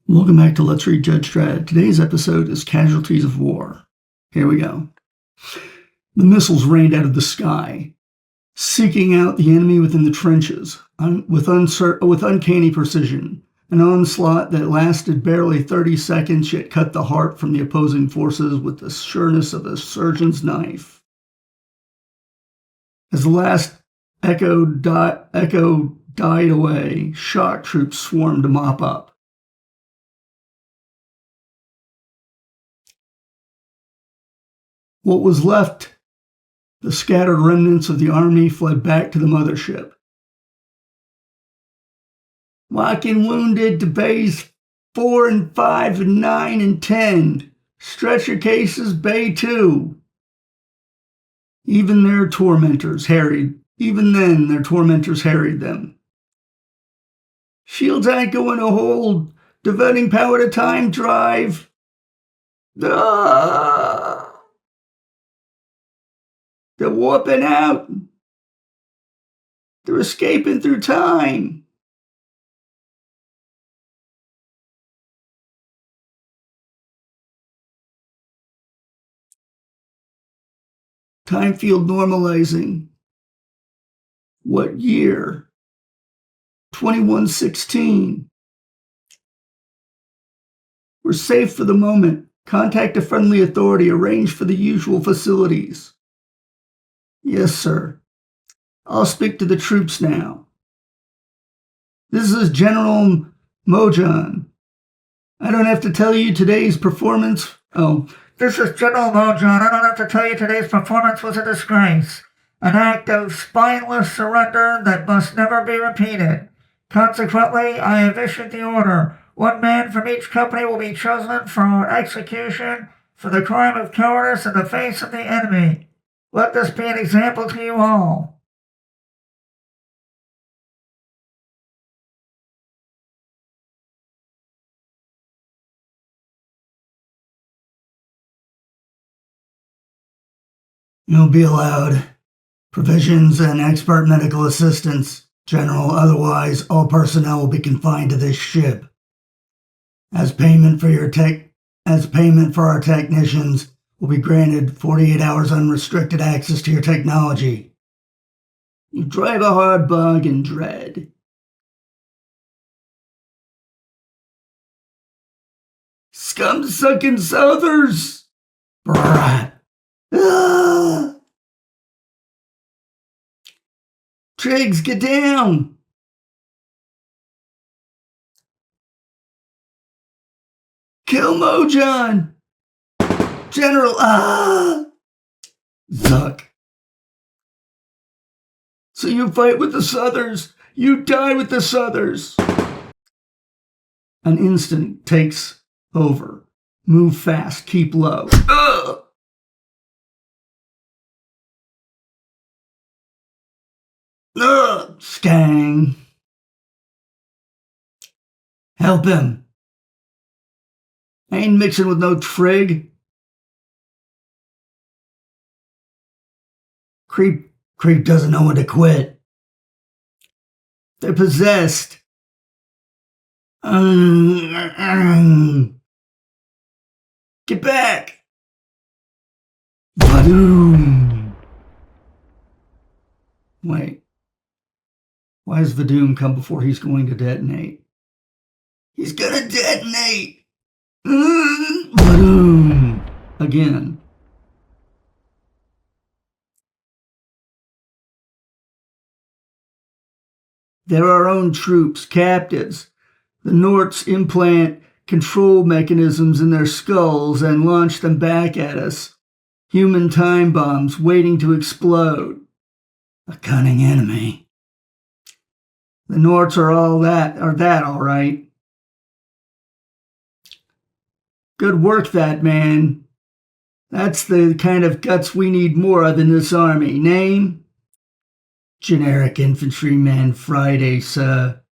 Welcome back to Let's Read Judge Dredd. Today's episode is Casualties of War. Here we go. The missiles rained out of the sky, seeking out the enemy within the trenches with uncanny precision. An onslaught that lasted barely 30 seconds yet cut the heart from the opposing forces with the sureness of a surgeon's knife. As the last echo died away, shock troops swarmed to mop up. What was left, the scattered remnants of the army, fled back to the mothership. Walking wounded to bays 4 and 5 and 9 and 10. Stretcher cases, bay 2. Even then, their tormentors harried them. Shields ain't going to hold. Diverting power to time drive. They're warping out. They're escaping through time. Time field normalizing. What year? 2116. We're safe for the moment. Contact a friendly authority. Arrange for the usual facilities. Yes, sir. I'll speak to the troops now. This is General Mojan. I don't have to tell you today's performance. This is General Mojan. I don't have to tell you today's performance was a disgrace. An act of spineless surrender that must never be repeated. Consequently, I have issued the order. 1 man from each company will be chosen for execution for the crime of cowardice in the face of the enemy. Let this be an example to you all. You'll be allowed provisions and expert medical assistance, General. Otherwise, all personnel will be confined to this ship. As payment for our technicians, will be granted 48 hours unrestricted access to your technology. You drive a hard bargain, Dredd. Scum-sucking Southers! Brrrr. Ah! Triggs, get down! Kill Mojan! General, Zuck. So you fight with the Southers. You die with the Southers. An instant takes over. Move fast, keep low. Skang. Help him. I ain't mixing with no trig. Creep doesn't know when to quit. They're possessed. Get back. Vadoom. Wait. Why does Vadoom come before he's going to detonate? He's gonna detonate. Vadoom. Again. They're our own troops, captives. The Norts implant control mechanisms in their skulls and launch them back at us. Human time bombs waiting to explode. A cunning enemy. The Norts are all that all right. Good work, that man. That's the kind of guts we need more of in this army. Name? Generic infantryman Friday, sir.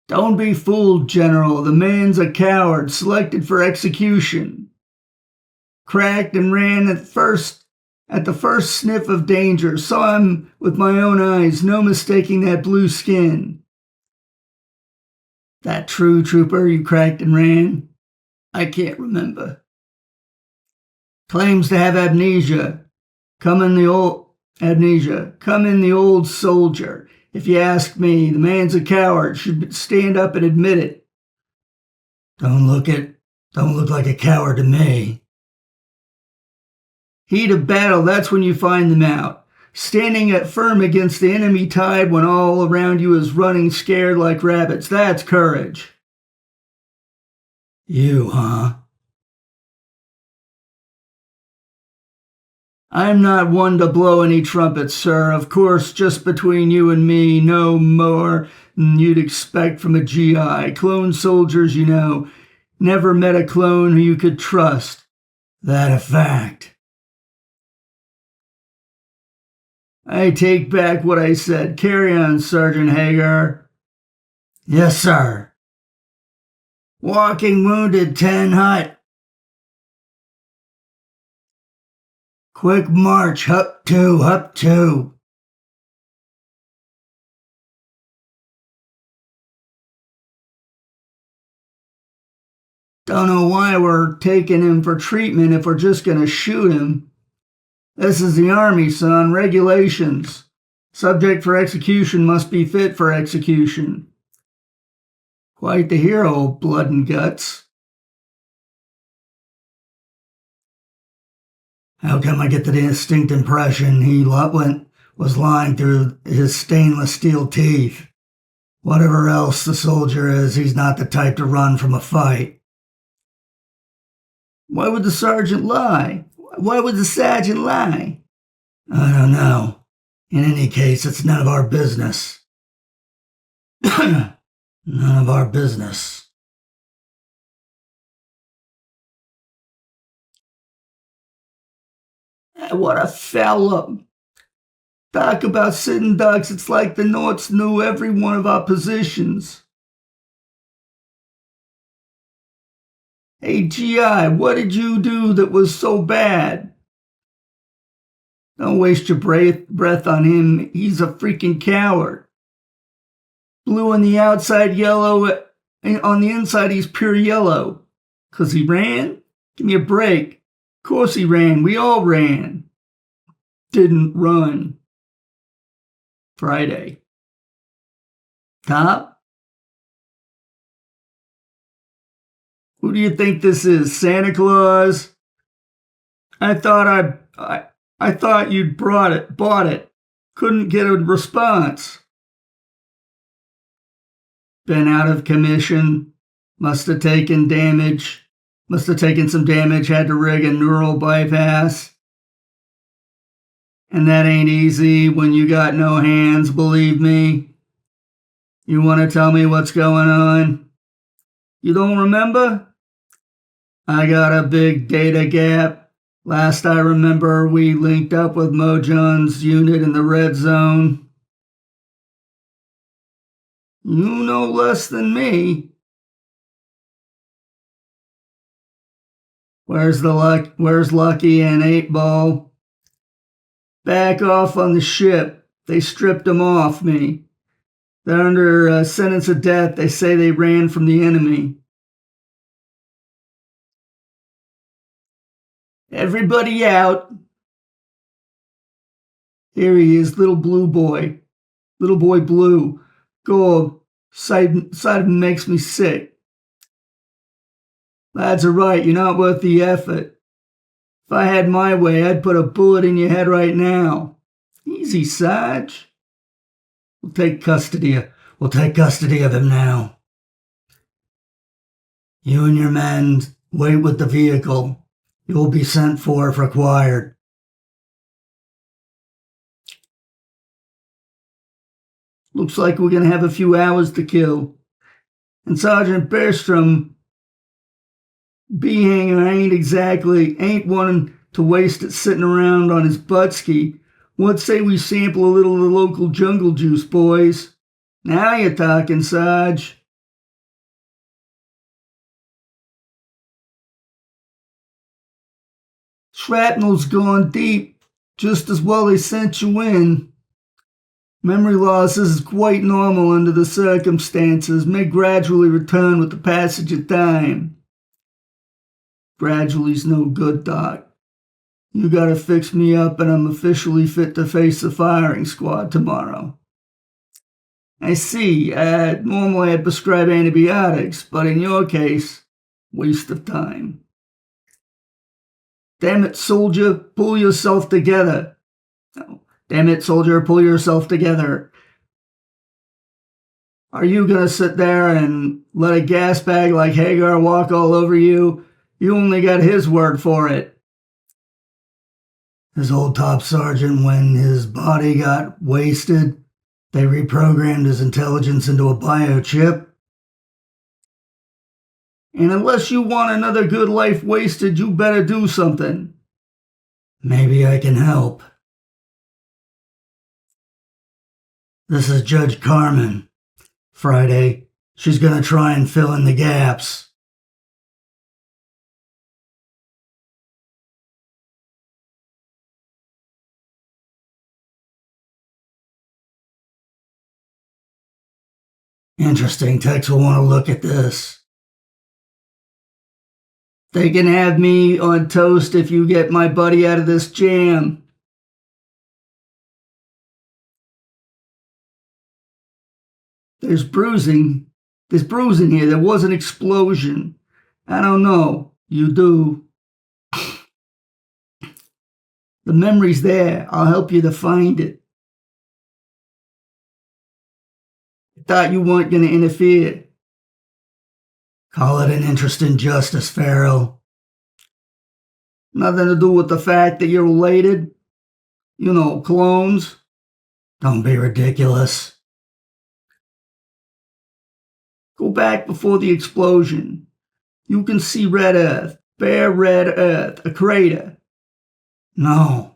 Don't be fooled, General. The man's a coward, selected for execution. Cracked and ran at first At the first sniff of danger, saw him with my own eyes, no mistaking that blue skin. That true, trooper you cracked and ran? I can't remember. Claims to have amnesia. Come in the old soldier. If you ask me, the man's a coward, should stand up and admit it. Don't look like a coward to me. Heat of battle, that's when you find them out. Standing firm against the enemy tide when all around you is running scared like rabbits. That's courage. You, huh? I'm not one to blow any trumpets, sir. Of course, just between you and me, no more than you'd expect from a GI. Clone soldiers, you know. Never met a clone who you could trust. That a fact. I take back what I said. Carry on, Sergeant Hagar. Yes, sir. Walking wounded, 10 hut. Quick march, up 2, up 2. Don't know why we're taking him for treatment if we're just going to shoot him. This is the Army, son. Regulations. Subject for execution must be fit for execution. Quite the hero, blood and guts. How come I get the distinct impression he was lying through his stainless steel teeth? Whatever else the soldier is, he's not the type to run from a fight. Why would the sergeant lie? Why would the sergeant lie? I don't know. In any case, it's none of our business. None of our business. What a fella. Talk about sitting ducks. It's like the Norths knew every one of our positions. Hey, GI, what did you do that was so bad? Don't waste your breath on him. He's a freaking coward. Blue on the outside, yellow on the inside. He's pure yellow. 'Cause he ran? Give me a break. Of course he ran. We all ran. Didn't run. Friday. Top? Who do you think this is, Santa Claus? I thought you'd bought it. Couldn't get a response. Been out of commission. Must have taken some damage, had to rig a neural bypass. And that ain't easy when you got no hands, believe me. You want to tell me what's going on? You don't remember? I got a big data gap. Last I remember, we linked up with Mojon's unit in the red zone. You know less than me. Where's Lucky and 8-Ball? Back off on the ship. They stripped them off me. They're under sentence of death. They say they ran from the enemy. Everybody out. Here he is, little blue boy. Little boy blue. God, sight of him makes me sick. Lads are right, you're not worth the effort. If I had my way, I'd put a bullet in your head right now. Easy, Sarge. We'll take custody of him now. You and your men wait with the vehicle. You will be sent for if required. Looks like we're going to have a few hours to kill. And Sergeant Berstrom, B-hanger, ain't one to waste it sitting around on his buttski. What say we sample a little of the local jungle juice, boys? Now you're talking, Sarge. Shrapnel's gone deep. Just as well they sent you in. Memory loss is quite normal under the circumstances, may gradually return with the passage of time. Gradually's no good, Doc. You gotta fix me up and I'm officially fit to face the firing squad tomorrow. I see. Normally I'd prescribe antibiotics, but in your case, waste of time. Damn it, soldier, pull yourself together. Oh, damn it, soldier, pull yourself together. Are you gonna sit there and let a gas bag like Hagar walk all over you? You only got his word for it. His old top sergeant, when his body got wasted, they reprogrammed his intelligence into a biochip. And unless you want another good life wasted, you better do something. Maybe I can help. This is Judge Carmen. Friday. She's gonna try and fill in the gaps. Interesting. Tex will want to look at this. They can have me on toast if you get my buddy out of this jam. There's bruising. There's bruising here. There was an explosion. I don't know. You do. The memory's there. I'll help you to find it. I thought you weren't going to interfere. Call it an interest in justice, Farrell. Nothing to do with the fact that you're related. You know, clones. Don't be ridiculous. Go back before the explosion. You can see red earth, bare red earth, a crater. No.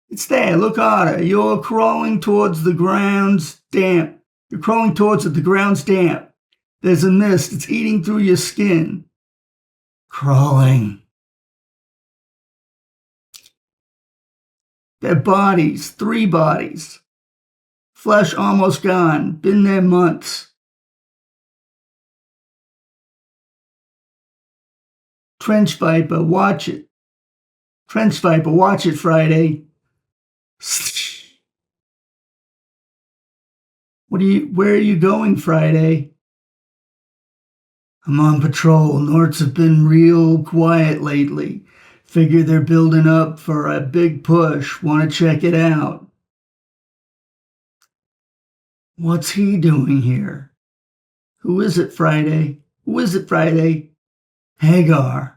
It's there, look harder. You're crawling towards the ground's damp. You're crawling towards it, the ground's damp. There's a mist, it's eating through your skin. Crawling. They're bodies, 3 bodies. Flesh almost gone, been there months. Trench Viper, watch it. Trench Viper, watch it, Friday. Where are you going, Friday? I'm on patrol. Norts have been real quiet lately. Figure they're building up for a big push. Want to check it out. What's he doing here? Who is it, Friday? Who is it, Friday? Hagar.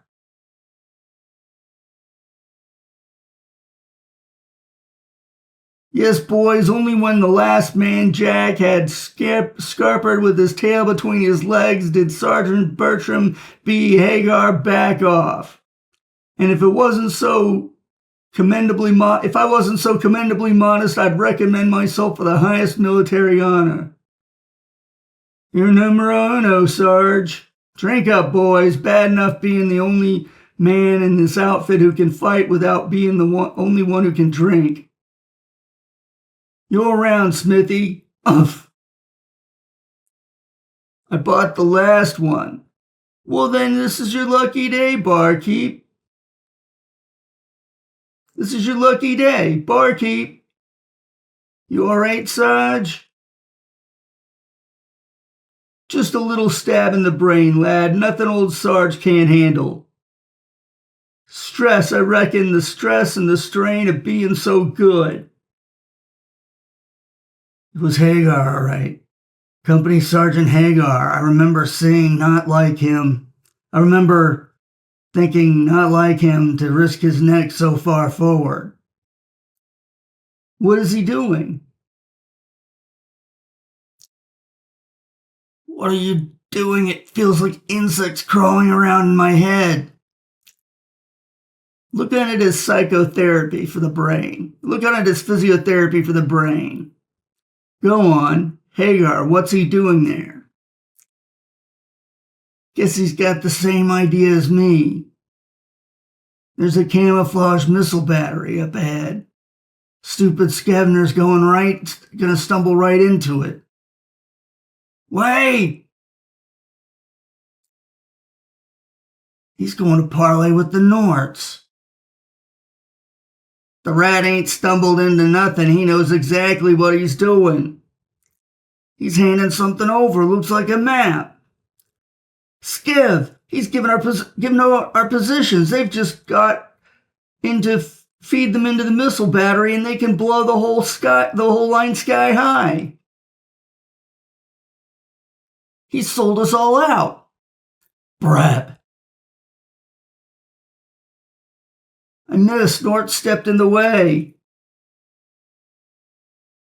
Yes, boys, only when the last man, Jack, had scarpered with his tail between his legs did Sergeant Bertram B. Hagar back off. And if I wasn't so commendably modest, I'd recommend myself for the highest military honor. You're numero uno, Sarge. Drink up, boys. Bad enough being the only man in this outfit who can fight without being the only one who can drink. You're around, Smithy. Umph. I bought the last one. Well, then this is your lucky day, barkeep. This is your lucky day, barkeep. You all right, Sarge? Just a little stab in the brain, lad. Nothing old Sarge can't handle. Stress, I reckon. The stress and the strain of being so good. It was Hagar, all right. Company Sergeant Hagar. I remember seeing not like him. I remember thinking not like him to risk his neck so far forward. What is he doing? What are you doing? It feels like insects crawling around in my head. Look at it as psychotherapy for the brain. Look at it as physiotherapy for the brain. Go on. Hagar, what's he doing there? Guess he's got the same idea as me. There's a camouflage missile battery up ahead. Stupid Skevener's gonna stumble right into it. Wait! He's going to parlay with the Norts. The rat ain't stumbled into nothing. He knows exactly what he's doing. He's handing something over. Looks like a map. Skiv, he's giving our positions. They've just got feed them into the missile battery, and they can blow the whole line sky high. He sold us all out. Brat. I missed. Nort stepped in the way.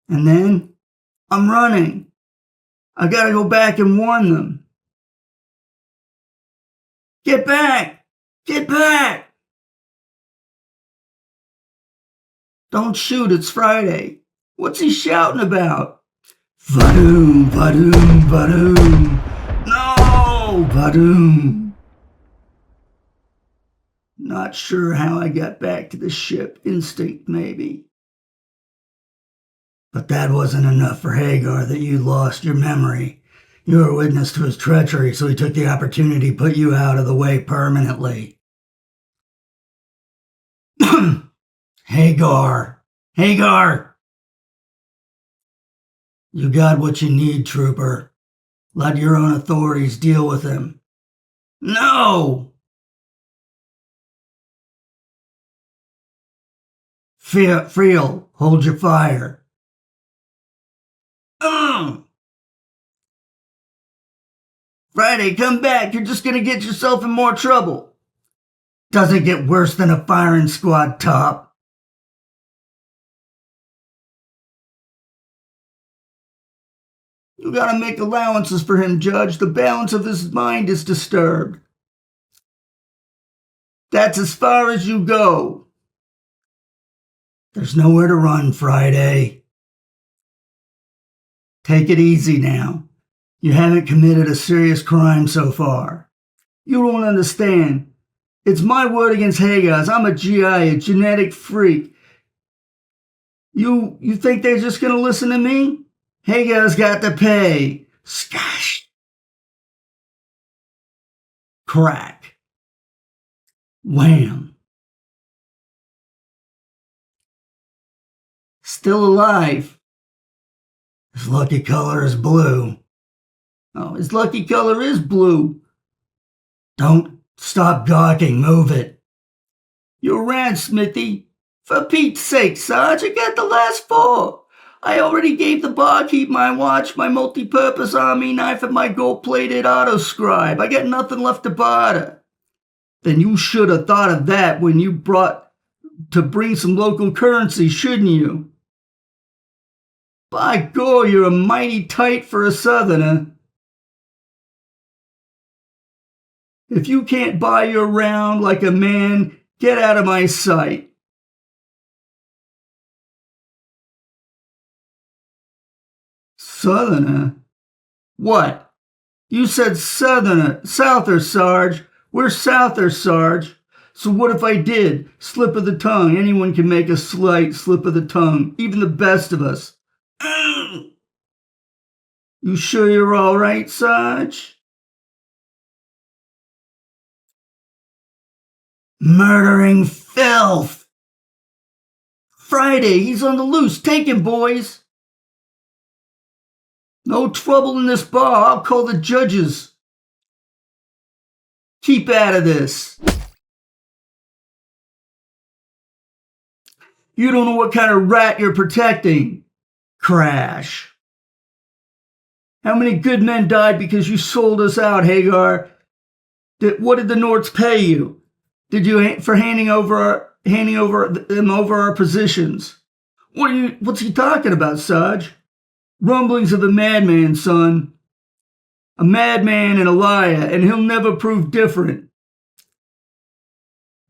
And then I'm running. I gotta go back and warn them. Get back! Get back! Don't shoot, it's Friday. What's he shouting about? Vadoom, vadoom, vadoom. No, vadoom. Not sure how I got back to the ship. Instinct, maybe. But that wasn't enough for Hagar, that you lost your memory. You were witness to his treachery, so he took the opportunity to put you out of the way permanently. Hagar! Hagar! You got what you need, trooper. Let your own authorities deal with him. No! Friel, hold your fire. Friday, come back. You're just gonna get yourself in more trouble. Doesn't get worse than a firing squad top. You gotta make allowances for him, Judge. The balance of his mind is disturbed. That's as far as you go. There's nowhere to run, Friday. Take it easy now. You haven't committed a serious crime so far. You don't understand. It's my word against Hagar's. I'm a GI, a genetic freak. You think they're just gonna listen to me? Hagar's got to pay. Skash. Crack. Wham. Still alive. His lucky color is blue. Oh, his lucky color is blue. Don't stop gawking. Move it. You're right, Smithy. For Pete's sake, Sarge, I got the last four. I already gave the barkeep my watch, my multi-purpose army knife, and my gold-plated autoscribe. I got nothing left to barter. Then you should have thought of that when you bring some local currency, shouldn't you? By God, you're a mighty tight for a southerner. If you can't buy your round like a man, get out of my sight. Southerner? What? You said southerner, Souther, Sarge. We're Souther, Sarge. So what if I did? Slip of the tongue. Anyone can make a slight slip of the tongue, even the best of us. You sure you're all right, Sarge? Murdering filth! Friday, he's on the loose. Take him, boys. No trouble in this bar. I'll call the judges. Keep out of this. You don't know what kind of rat you're protecting. Crash. How many good men died because you sold us out, Hagar? What did the Norts pay you? Did you for handing over our positions? What's he talking about, Sarge? Rumblings of a madman, son. A madman and a liar, and he'll never prove different.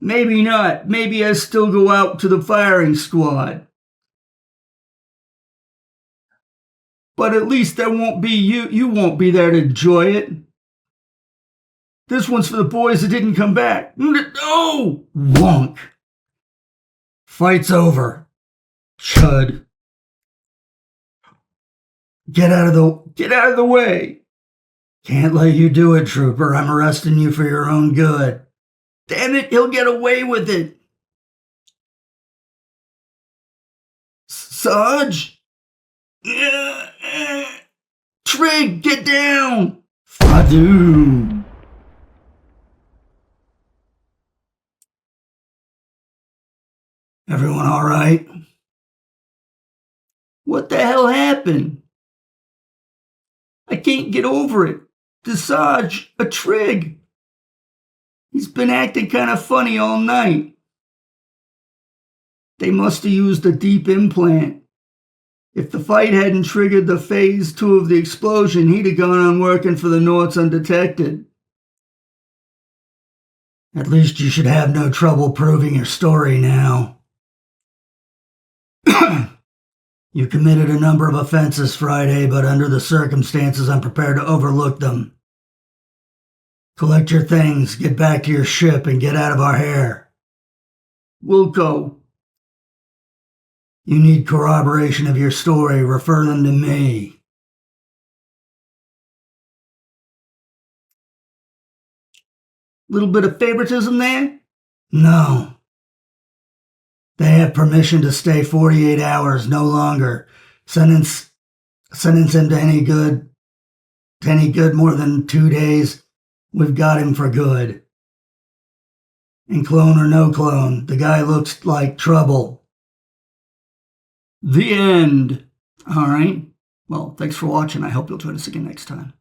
Maybe not. Maybe I still go out to the firing squad. But at least there won't be you won't be there to enjoy it. This one's for the boys that didn't come back. No! Wonk. Fight's over. Chud. Get out of the way. Can't let you do it, Trooper. I'm arresting you for your own good. Damn it, he'll get away with it. Sarge? Trig, get down! Fadu. Everyone all right? What the hell happened? I can't get over it. Sarge, a Trig. He's been acting kind of funny all night. They must have used a deep implant. If the fight hadn't triggered the phase 2 of the explosion, he'd have gone on working for the Norts undetected. At least you should have no trouble proving your story now. You committed a number of offenses Friday, but under the circumstances, I'm prepared to overlook them. Collect your things, get back to your ship, and get out of our hair. We'll go. You need corroboration of your story. Refer them to me. Little bit of favoritism there? No. They have permission to stay 48 hours, no longer. Sentence him to any good more than 2 days. We've got him for good. And clone or no clone, the guy looks like trouble. The end. All right. Well, thanks for watching. I hope you'll join us again next time.